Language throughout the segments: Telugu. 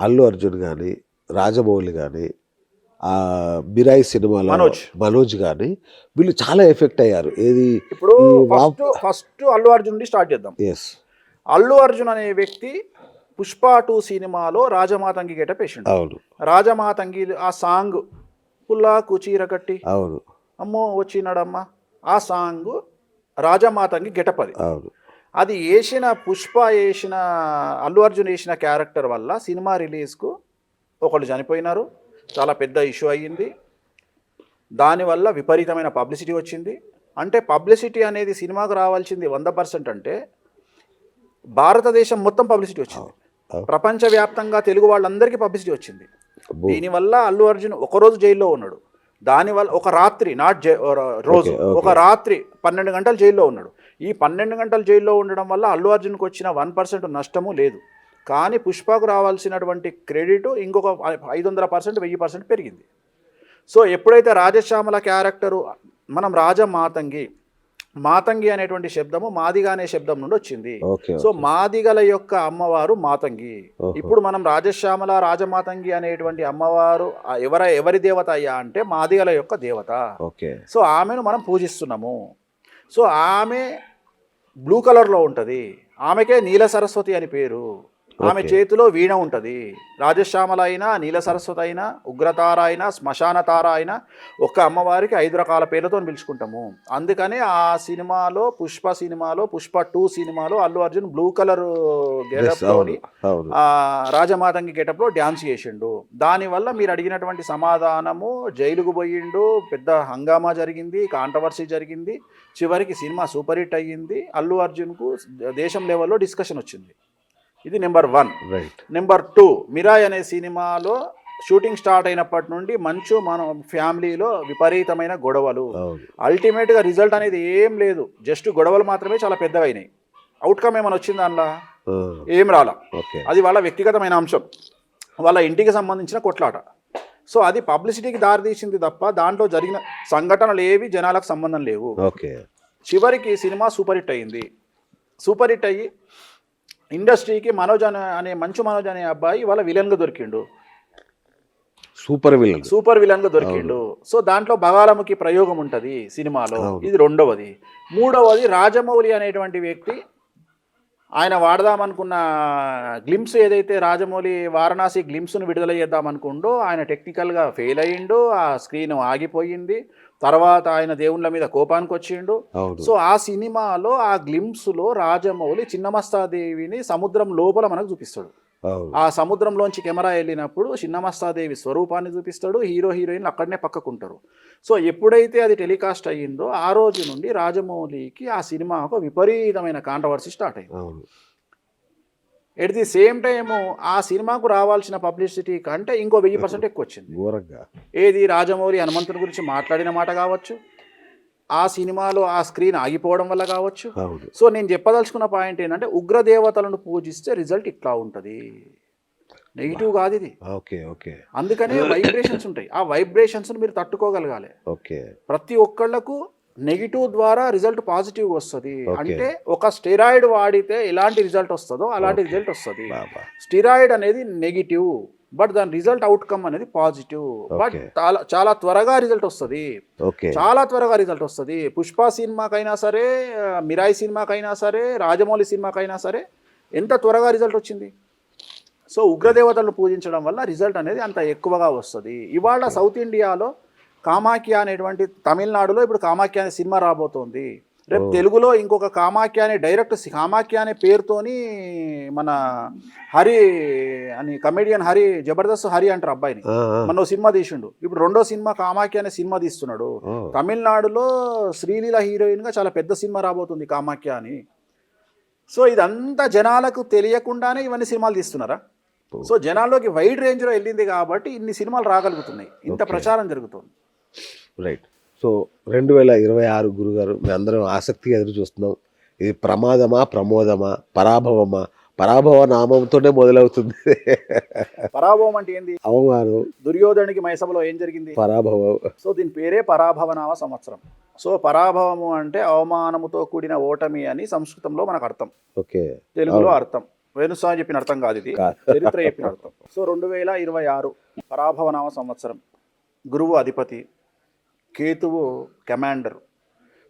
అల్లు అర్జున్ కానీ, రాజమౌళి కానీ, మిరాయి సినిమాలో మనోజ్ కానీ వీళ్ళు చాలా ఎఫెక్ట్ అయ్యారు. ఏది ఇప్పుడు ఈ ఫస్ట్ అల్లు అర్జున్ నుండి స్టార్ట్ చేద్దాం. ఎస్, అల్లు అర్జున్ అనే వ్యక్తి పుష్ప 2 సినిమాలో రాజమాతంగి గెటప్ వేసిండు. అవును రాజమాతంగి ఆ సాంగ్ పుల్లాకు చీర కట్టి అవును అమ్మో వచ్చినాడమ్మ, ఆ సాంగ్ రాజమాతంగి గెటప్ అది. అవును అది వేసిన పుష్ప వేసిన అల్లు అర్జున్ వేసిన క్యారెక్టర్ వల్ల సినిమా రిలీజ్కు ఒకళ్ళు చనిపోయినారు, చాలా పెద్ద ఇష్యూ అయ్యింది. దానివల్ల విపరీతమైన పబ్లిసిటీ వచ్చింది. అంటే పబ్లిసిటీ అనేది సినిమాకు రావాల్సింది 100% అంటే భారతదేశం మొత్తం పబ్లిసిటీ వచ్చింది. ప్రపంచవ్యాప్తంగా తెలుగు వాళ్ళందరికీ పబ్లిసిటీ వచ్చింది. దీనివల్ల అల్లు అర్జున్ ఒకరోజు జైల్లో ఉన్నాడు. దానివల్ల ఒక రాత్రి రోజు ఒక రాత్రి 12 గంటలు జైల్లో ఉన్నాడు. ఈ 12 గంటలు జైల్లో ఉండడం వల్ల అల్లు అర్జున్కి వచ్చిన 1% నష్టము లేదు. కానీ పుష్పకు రావాల్సినటువంటి క్రెడిట్ ఇంకొక 500%, 1000% పెరిగింది. సో ఎప్పుడైతే రాజశ్యామల క్యారెక్టరు మనం మాతంగి అనేటువంటి శబ్దము మాదిగ అనే శబ్దం నుండి వచ్చింది. సో మాదిగల యొక్క అమ్మవారు మాతంగి. ఇప్పుడు మనం రాజశ్యామల రాజమాతంగి అనేటువంటి అమ్మవారు ఎవరి దేవత అయ్యా అంటే మాదిగల యొక్క దేవత. సో ఆమెను మనం పూజిస్తున్నాము. సో ఆమె బ్లూ కలర్లో ఉంటుంది. ఆమెకే నీల సరస్వతి అని పేరు. ఆమె చేతిలో వీణ ఉంటుంది. రాజశ్యామల అయినా, నీల సరస్వతి అయినా, ఉగ్రతార అయినా, శ్మశాన తార అయినా ఒక్క అమ్మవారికి 5 రకాల పేర్లతో పిలుచుకుంటాము. అందుకని ఆ సినిమాలో పుష్ప 2 సినిమాలో అల్లు అర్జున్ బ్లూ కలర్ గెటప్లోని రాజమాతంగి గెటప్లో డ్యాన్స్ చేసిండు. దానివల్ల మీరు అడిగినటువంటి సమాధానము, జైలుకు పోయిండు, పెద్ద హంగామా జరిగింది, కాంట్రవర్సీ జరిగింది. చివరికి సినిమా సూపర్ హిట్ అయ్యింది. అల్లు అర్జున్కు దేశం లెవెల్లో డిస్కషన్ వచ్చింది. ఇది నెంబర్ 1. నెంబర్ 2, మిరాయ్ అనే సినిమాలో షూటింగ్ స్టార్ట్ అయినప్పటి నుండి మన ఫ్యామిలీలో విపరీతమైన గొడవలు. అల్టిమేట్గా రిజల్ట్ అనేది ఏం లేదు, జస్ట్ గొడవలు మాత్రమే చాలా పెద్దగా అయినాయి. అవుట్కమ్ ఏమైనా వచ్చింది దానిలో? ఏం రాలా. అది వాళ్ళ వ్యక్తిగతమైన అంశం, వాళ్ళ ఇంటికి సంబంధించిన కొట్లాట. సో అది పబ్లిసిటీకి దారితీసింది తప్ప దాంట్లో జరిగిన సంఘటనలు ఏవి జనాలకు సంబంధం లేవు. చివరికి సినిమా సూపర్ హిట్ అయ్యింది. సూపర్ హిట్ అయ్యి ఇండస్ట్రీకి మనోజ్ అనే అబ్బాయి వాళ్ళ విలన్గా దొరికిండు. సూపర్ విలన్గా దొరికిండు. సో దాంట్లో బగాలముఖి ప్రయోగం ఉంటుంది సినిమాలో. ఇది 2వది. 3వది రాజమౌళి అనేటువంటి వ్యక్తి ఆయన వాడదామనుకున్న గ్లిమ్స్ ఏదైతే రాజమౌళి వారణాసి గ్లిమ్స్ను విడుదల చేద్దామనుకుండో ఆయన టెక్నికల్గా ఫెయిల్ అయ్యిండు. ఆ స్క్రీన్ ఆగిపోయింది. తర్వాత ఆయన దేవుళ్ళ మీద కోపానికి వచ్చిండు. సో ఆ సినిమాలో ఆ గ్లిమ్స్లో రాజమౌళి చిన్నమస్తాదేవిని సముద్రం లోపల మనకు చూపిస్తాడు. ఆ సముద్రంలోంచి కెమెరా వెళ్ళినప్పుడు చిన్నమస్తాదేవి స్వరూపాన్ని చూపిస్తాడు. హీరోయిన్లు అక్కడనే పక్కకుంటారు. సో ఎప్పుడైతే అది టెలికాస్ట్ అయ్యిందో ఆ రోజు నుండి రాజమౌళికి ఆ సినిమాకు విపరీతమైన కాంట్రవర్సీ స్టార్ట్ అయింది. ఎట్ ది సేమ్ టైము ఆ సినిమాకు రావాల్సిన పబ్లిసిటీ కంటే ఇంకో 1000% ఎక్కువ వచ్చింది. ఏది రాజమౌళి హనుమంతుని గురించి మాట్లాడిన మాట కావచ్చు, ఆ సినిమాలో ఆ స్క్రీన్ ఆగిపోవడం వల్ల కావచ్చు. సో నేను చెప్పదలుచుకున్న పాయింట్ ఏంటంటే ఉగ్రదేవతలను పూజిస్తే రిజల్ట్ ఇట్లా ఉంటుంది, నెగిటివ్ కాదు ఇది. అందుకనే వైబ్రేషన్స్ ఉంటాయి. ఆ వైబ్రేషన్స్ మీరు తట్టుకోగలగాలి. ప్రతి ఒక్కళ్లకు నెగిటివ్ ద్వారా రిజల్ట్ పాజిటివ్ వస్తుంది. అంటే ఒక స్టెరాయిడ్ వాడితే ఎలాంటి రిజల్ట్ వస్తుందో అలాంటి రిజల్ట్ వస్తుంది. స్టెరాయిడ్ అనేది నెగిటివ్, బట్ దాని రిజల్ట్ అవుట్కమ్ అనేది పాజిటివ్. బట్ చాలా త్వరగా రిజల్ట్ వస్తుంది, చాలా త్వరగా రిజల్ట్ వస్తుంది. పుష్ప సినిమాకైనా సరే, మిరాయి సినిమాకైనా సరే, రాజమౌళి సినిమాకైనా సరే ఎంత త్వరగా రిజల్ట్ వచ్చింది. సో ఉగ్రదేవతలను పూజించడం వల్ల రిజల్ట్ అనేది అంత ఎక్కువగా వస్తుంది. ఇవాళ సౌత్ ఇండియాలో కామాఖ్య అనేటువంటి తమిళనాడులో ఇప్పుడు కామాఖ్య అనే సినిమా రాబోతోంది. రేపు తెలుగులో ఇంకొక కామాఖ్య అనే డైరెక్ట్ కామాఖ్య అనే పేరుతోని మన హరి అని కమెడియన్ హరి, జబర్దస్త్ హరి అంటారు అబ్బాయిని, మన సినిమా తీసిండు. ఇప్పుడు 2వ సినిమా కామాఖ్య అనే సినిమా తీస్తున్నాడు. తమిళనాడులో శ్రీలీల హీరోయిన్గా చాలా పెద్ద సినిమా రాబోతుంది కామాఖ్య అని. సో ఇదంతా జనాలకు తెలియకుండానే ఇవన్నీ సినిమాలు తీస్తున్నారా? సో జనాల్లోకి వైడ్ రేంజ్లో వెళ్ళింది కాబట్టి ఇన్ని సినిమాలు రాగలుగుతున్నాయి, ఇంత ప్రచారం జరుగుతుంది. రైట్. సో 2026 గురుగారు మేము అందరం ఆసక్తిగా ఎదురు చూస్తున్నాం. ఇది ప్రమాదమా, ప్రమోదమా, పరాభవమా? పరాభవ నామంతోనే మొదలవుతుంది. పరాభవం అంటే ఏంది? అవమానం. దుర్యోధనుడికి మైసభలో ఏం జరిగింది? పరాభవం. సో దీని పేరే పరాభవనామ సంవత్సరం. సో పరాభవము అంటే అవమానముతో కూడిన ఓటమి అని సంస్కృతంలో మనకు అర్థం, తెలుగులో అర్థం. వేణుస్వామి చెప్పిన అర్థం కాదు ఇది, చరిత్ర చెప్పిన అర్థం. సో 2026 పరాభవనామ సంవత్సరం, గురువు అధిపతి, కేతువు కమాండర్.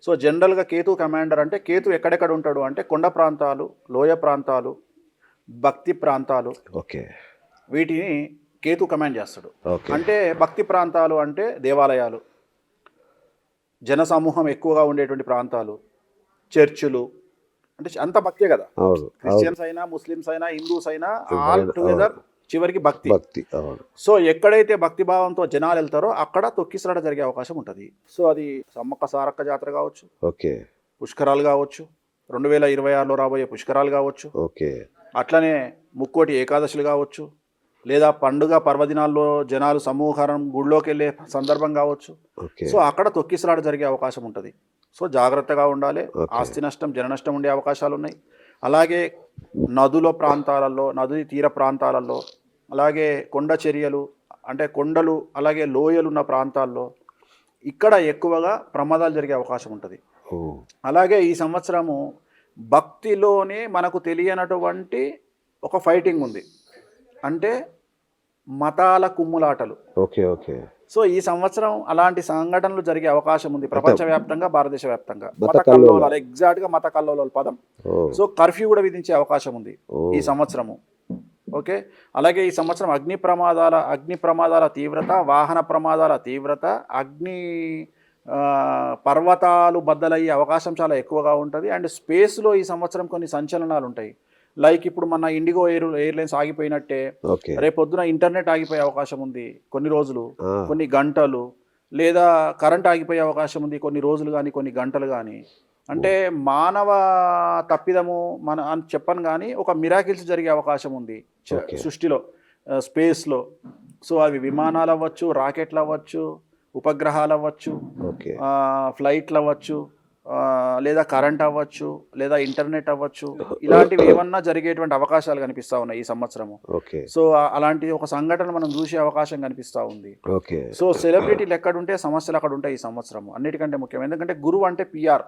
సో జనరల్గా కేతు కమాండర్ అంటే కేతు ఎక్కడెక్కడ ఉంటాడు అంటే కొండ ప్రాంతాలు, లోయ ప్రాంతాలు, భక్తి ప్రాంతాలు, ఓకే, వీటిని కేతు కమాండ్ చేస్తాడు. ఓకే. అంటే భక్తి ప్రాంతాలు అంటే దేవాలయాలు, జన సమూహం ఎక్కువగా ఉండేటువంటి ప్రాంతాలు, చర్చిలు, అంటే అంత భక్తే కదా. అవును, అవును, క్రిస్టియన్స్ అయినా, ముస్లిమ్స్ అయినా, హిందూస్ అయినా ఆల్ టుగెదర్ చివరికి భక్తి. భక్తి, అవును. సో ఎక్కడైతే భక్తి భావంతో జనాలు వెళ్తారో అక్కడ తొక్కిసలాట జరిగే అవకాశం ఉంటుంది. సో అది సమ్మక్క సారక్క జాతర కావచ్చు, ఓకే, పుష్కరాలు కావచ్చు, 2026లో రాబోయే పుష్కరాలు కావచ్చు, ఓకే, అట్లనే ముక్కోటి ఏకాదశులు కావచ్చు, లేదా పండుగ పర్వదినాల్లో జనాలు సమూహారం గుడిలోకి వెళ్ళే సందర్భం కావచ్చు. ఓకే. సో అక్కడ తొక్కిసలాట జరిగే అవకాశం ఉంటుంది. సో జాగ్రత్తగా ఉండాలి. ఆస్తి నష్టం, జన నష్టం ఉండే అవకాశాలు ఉన్నాయి. అలాగే నదుల ప్రాంతాలలో, నది తీర ప్రాంతాలలో, అలాగే కొండ చర్యలు అంటే కొండలు, అలాగే లోయలు ఉన్న ప్రాంతాల్లో ఇక్కడ ఎక్కువగా ప్రమాదాలు జరిగే అవకాశం ఉంటుంది. అలాగే ఈ సంవత్సరము భక్తిలోనే మనకు తెలియనటువంటి ఒక ఫైటింగ్ ఉంది, అంటే మతాల కుమ్ములాటలు. Okay, okay. సో ఈ సంవత్సరం అలాంటి సంఘటనలు జరిగే అవకాశం ఉంది ప్రపంచవ్యాప్తంగా, భారతదేశ వ్యాప్తంగా. మత మత కల్లోలాలు, ఎగ్జాక్ట్గా మత కల్లోలాల పదం. సో కర్ఫ్యూ కూడా విధించే అవకాశం ఉంది ఈ సంవత్సరము. ఓకే. అలాగే ఈ సంవత్సరం అగ్ని ప్రమాదాల తీవ్రత, వాహన ప్రమాదాల తీవ్రత, పర్వతాలు బద్దలయ్యే అవకాశం చాలా ఎక్కువగా ఉంటుంది. అండ్ స్పేస్లో ఈ సంవత్సరం కొన్ని సంచలనాలు ఉంటాయి. లైక్ ఇప్పుడు మన ఇండిగో ఎయిర్లైన్స్ ఆగిపోయినట్టే రేపొద్దున ఇంటర్నెట్ ఆగిపోయే అవకాశం ఉంది కొన్ని రోజులు, కొన్ని గంటలు, లేదా కరెంట్ ఆగిపోయే అవకాశం ఉంది కొన్ని రోజులు కానీ కొన్ని గంటలు కానీ. అంటే మానవ తప్పిదము మన అని చెప్పను కానీ ఒక మిరాకిల్స్ జరిగే అవకాశం ఉంది సృష్టిలో, స్పేస్లో. సో అవి విమానాలు అవ్వచ్చు, రాకెట్లు అవ్వచ్చు, ఉపగ్రహాలు అవ్వచ్చు, ఫ్లైట్లు అవ్వచ్చు, లేదా కరెంట్ అవ్వచ్చు, లేదా ఇంటర్నెట్ అవ్వచ్చు. ఇలాంటివి ఏమన్నా జరిగేటువంటి అవకాశాలు కనిపిస్తూ ఉన్నాయి ఈ సంవత్సరము. సో అలాంటి ఒక సంఘటన మనం చూసే అవకాశం కనిపిస్తూ ఉంది. సో సెలబ్రిటీలు ఎక్కడుంటే సమస్యలు అక్కడ ఉంటాయి ఈ సంవత్సరము. అన్నిటికంటే ముఖ్యం ఎందుకంటే గురువు అంటే పిఆర్.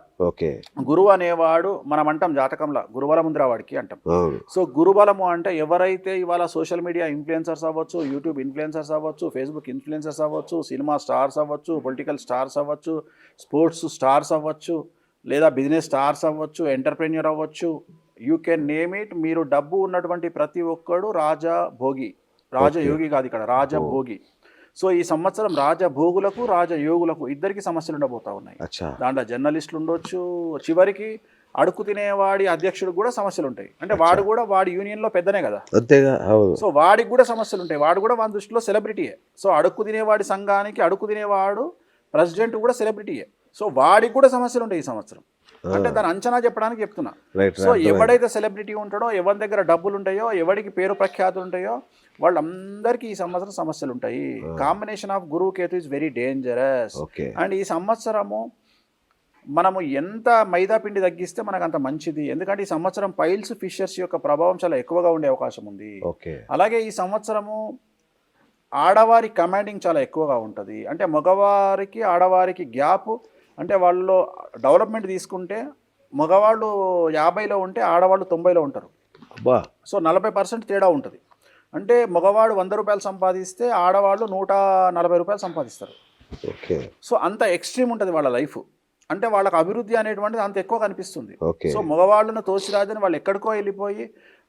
గురువు అనేవాడు మనం అంటాం జాతకంలో గురుబలం ఉంది వాడికి అంటాం. సో గురుబలము అంటే ఎవరైతే ఇవాళ సోషల్ మీడియా ఇన్ఫ్లుయెన్సర్స్ అవ్వచ్చు, యూట్యూబ్ ఇన్ఫ్లుయెన్సర్స్ అవ్వచ్చు, ఫేస్బుక్ ఇన్ఫ్లుయెన్సర్స్ అవ్వచ్చు, సినిమా స్టార్స్ అవ్వచ్చు, పొలిటికల్ స్టార్స్ అవ్వచ్చు, స్పోర్ట్స్ స్టార్స్ అవ్వచ్చు, లేదా బిజినెస్ స్టార్స్ అవ్వచ్చు, ఎంటర్ప్రెన్యూర్ అవ్వచ్చు, యూ కెన్ నేమ్ ఇట్. మీరు డబ్బు ఉన్నటువంటి ప్రతి ఒక్కడు రాజభోగి, రాజయోగి కాదు ఇక్కడ, రాజభోగి. సో ఈ సంవత్సరం రాజభోగులకు, రాజయోగులకు ఇద్దరికి సమస్యలు ఉండబోతా ఉన్నాయి. దాంట్లో జర్నలిస్టులు ఉండొచ్చు, చివరికి అడుగు తినేవాడి అధ్యక్షుడికి కూడా సమస్యలు ఉంటాయి. అంటే వాడు కూడా వాడి యూనియన్లో పెద్దనే కదా, సో వాడికి కూడా సమస్యలు ఉంటాయి. వాడు కూడా వాడి దృష్టిలో సెలబ్రిటీయే. సో అడుగు తినేవాడి సంఘానికి అడుగు తినేవాడు ప్రెసిడెంట్ కూడా సెలబ్రిటీయే. సో వాడికి కూడా సమస్యలు ఉంటాయి ఈ సంవత్సరం. అంటే దాని అంచనా చెప్పడానికి చెప్తున్నా. సో ఎవడైతే సెలబ్రిటీ ఉంటాడో, ఎవరి దగ్గర డబ్బులు ఉంటాయో, ఎవరికి పేరు ప్రఖ్యాతులు ఉంటాయో వాళ్ళందరికీ ఈ సంవత్సరం సమస్యలు ఉంటాయి. కాంబినేషన్ ఆఫ్ గురువు Ketu is very dangerous. And ఈ సంవత్సరము మనము ఎంత మైదా పిండి తగ్గిస్తే మనకు అంత మంచిది. ఎందుకంటే ఈ సంవత్సరం పైల్స్, ఫిషర్స్ యొక్క ప్రభావం చాలా ఎక్కువగా ఉండే అవకాశం ఉంది. అలాగే ఈ సంవత్సరము ఆడవారి కమాండింగ్ చాలా ఎక్కువగా ఉంటుంది. అంటే మగవారికి ఆడవారికి గ్యాప్, అంటే వాళ్ళు డెవలప్మెంట్ తీసుకుంటే మగవాళ్ళు 50లో ఉంటే ఆడవాళ్ళు 90లో ఉంటారు. సో 40% తేడా ఉంటుంది. అంటే మగవాడు 100 రూపాయలు సంపాదిస్తే ఆడవాళ్ళు 140 రూపాయలు సంపాదిస్తారు. సో అంత ఎక్స్ట్రీమ్ ఉంటుంది వాళ్ళ లైఫ్. అంటే వాళ్ళకి అభివృద్ధి అనేటువంటిది అంత ఎక్కువ కనిపిస్తుంది. సో మగవాళ్ళను తోసిరాజని వాళ్ళు ఎక్కడికో వెళ్ళిపోయి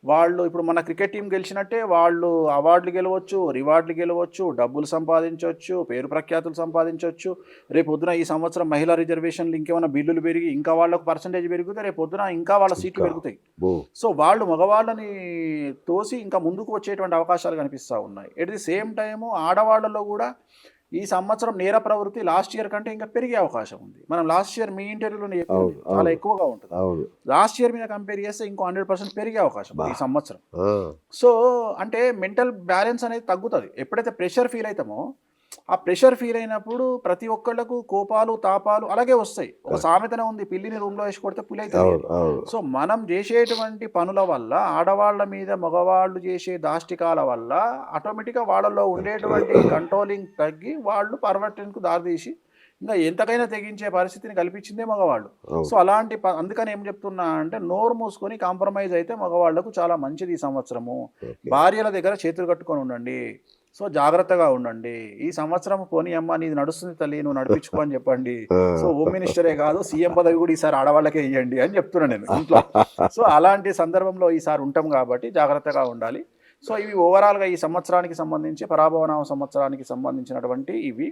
వాళ్ళు ఇప్పుడు మన క్రికెట్ టీం గెలిచినట్టే వాళ్ళు అవార్డులు గెలవచ్చు, రివార్డులు గెలవచ్చు, డబ్బులు సంపాదించవచ్చు, పేరు ప్రఖ్యాతులు సంపాదించవచ్చు. రేపు పొద్దున ఈ సంవత్సరం మహిళా రిజర్వేషన్లు ఇంకేమైనా బిల్లులు పెరిగి ఇంకా వాళ్ళకు పర్సంటేజ్ పెరిగితే రేపు పొద్దున ఇంకా వాళ్ళ సీట్లు పెరుగుతాయి. సో వాళ్ళు మగవాళ్ళని తోసి ఇంకా ముందుకు వచ్చేటువంటి అవకాశాలు కనిపిస్తూ ఉన్నాయి. ఎట్ ది సేమ్ టైము ఆడవాళ్ళలో కూడా ఈ సంవత్సరం నేర ప్రవృత్తి లాస్ట్ ఇయర్ కంటే ఇంకా పెరిగే అవకాశం ఉంది. మనం లాస్ట్ ఇయర్ మీ ఇంటర్వ్యూలో చాలా ఎక్కువగా ఉంటుంది. లాస్ట్ ఇయర్ మీద కంపేర్ చేస్తే ఇంకో 100% పెరిగే అవకాశం ఈ సంవత్సరం. సో అంటే మెంటల్ బ్యాలెన్స్ అనేది తగ్గుతుంది. ఎప్పుడైతే ప్రెషర్ ఫీల్ అవుతామో ఆ ప్రెషర్ ఫీల్ అయినప్పుడు ప్రతి ఒక్కళ్ళకు కోపాలు, తాపాలు అలాగే వస్తాయి. ఒక సామెతనే ఉంది, పిల్లిని రూమ్లో వేసి కొడితే పులి అవుతుంది. సో మనం చేసేటువంటి పనుల వల్ల, ఆడవాళ్ళ మీద మగవాళ్ళు చేసే దాష్టికాల వల్ల ఆటోమేటిక్గా వాళ్ళలో ఉండేటువంటి కంట్రోలింగ్ తగ్గి వాళ్ళు పర్వర్టన్కు దారితీసి ఇంకా ఎంతకైనా తెగించే పరిస్థితిని కల్పించిందే మగవాళ్ళు. అవును. సో అలాంటి అందుకని ఏం చెప్తున్నా అంటే నోరు మూసుకొని కాంప్రమైజ్ అయితే మగవాళ్లకు చాలా మంచిది ఈ సంవత్సరము. భార్యల దగ్గర చేతులు కట్టుకొని ఉండండి. సో జాగ్రత్తగా ఉండండి. ఈ సంవత్సరం పోనీ అమ్మ నీది నడుస్తుంది తల్లి, నువ్వు నడిపించుకో అని చెప్పండి. సో హోమ్ మినిస్టరే కాదు సీఎం పదవి కూడా ఈసారి ఆడవాళ్ళకే ఇవ్వండి అని చెప్తున్నాను నేను ఇంట్లో. సో అలాంటి సందర్భంలో ఈసారి ఉంటాం కాబట్టి జాగ్రత్తగా ఉండాలి. సో ఇవి ఓవరాల్గా ఈ సంవత్సరానికి సంబంధించి పరాభవనామ సంవత్సరానికి సంబంధించినటువంటి ఇవి.